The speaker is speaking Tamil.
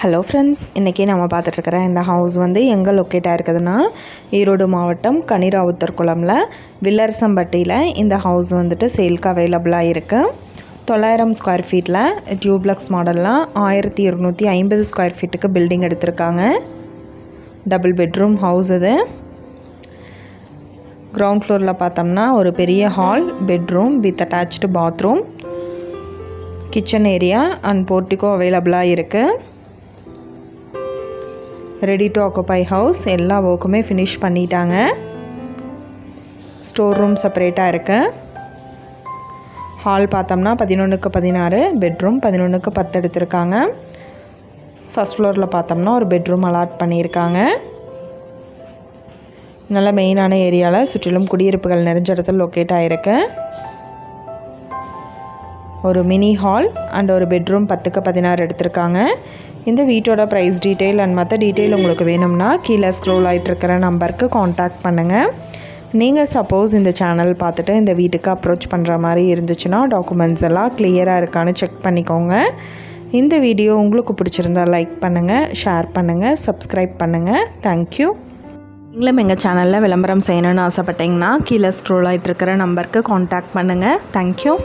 ஹலோ ஃப்ரெண்ட்ஸ், இன்றைக்கி நம்ம பார்த்துட்ருக்கிற இந்த ஹவுஸ் வந்து எங்கே லொக்கேட் ஆகிருக்குதுன்னா ஈரோடு மாவட்டம் கனிராவுத்தர் குளமில் வில்லரசம்பட்டியில் இந்த ஹவுஸ் வந்துட்டு சேல்க்கு அவைலபிளாக இருக்குது. 900 ஸ்கொயர் ஃபீட்டில் டியூப்ளக்ஸ் மாடலில் 1250 ஸ்கொயர் ஃபீட்டுக்கு பில்டிங் எடுத்திருக்காங்க. டபுள் பெட்ரூம் ஹவுஸ் இது. கிரவுண்ட் ஃப்ளோரில் பார்த்தோம்னா ஒரு பெரிய hall, bedroom with attached bathroom, kitchen area and portico அவைலபிளாக இருக்குது. Ready to occupy house. எல்லா ஒர்க்குமே ஃபினிஷ் பண்ணிட்டாங்க. ஸ்டோர் ரூம் செப்பரேட்டாக இருக்குது. ஹால் பார்த்தோம்னா 11க்கு 16, பெட்ரூம் 11க்கு 10 எடுத்திருக்காங்க. ஃபஸ்ட் ஃப்ளோரில் பார்த்தோம்னா ஒரு பெட்ரூம் அலாட் பண்ணியிருக்காங்க. நல்ல மெயினான ஏரியாவில் சுற்றிலும் குடியிருப்புகள் நிறைஞ்ச இடத்துல லொக்கேட் ஆகிருக்கு. ஒரு மினி ஹால் அண்ட் ஒரு பெட்ரூம் 10க்கு 16 எடுத்திருக்காங்க. இந்த வீட்டோட ப்ரைஸ் டீட்டெயில் அண்ட் மற்ற டீட்டெயில் உங்களுக்கு வேணும்னா கீழே ஸ்க்ரோல் ஆகிட்டு இருக்கிற நம்பருக்கு காண்டாக்ட் பண்ணுங்கள். நீங்கள் சப்போஸ் இந்த சேனல் பார்த்துட்டு இந்த வீட்டுக்கு அப்ரோச் பண்ணுற மாதிரி இருந்துச்சுன்னா டாக்குமெண்ட்ஸ் எல்லாம் கிளியராக இருக்கான்னு செக் பண்ணிக்கோங்க. இந்த வீடியோ உங்களுக்கு பிடிச்சிருந்தால் லைக் பண்ணுங்கள், ஷேர் பண்ணுங்கள், சப்ஸ்கிரைப் பண்ணுங்கள். தேங்க்யூ. நீங்களும் எங்கள் சேனலில் விளம்பரம் செய்யணும்னு ஆசைப்பட்டீங்கன்னா கீழே ஸ்க்ரோல் ஆகிட்டு இருக்கிற நம்பருக்கு காண்டாக்ட் பண்ணுங்கள். தேங்க்யூ.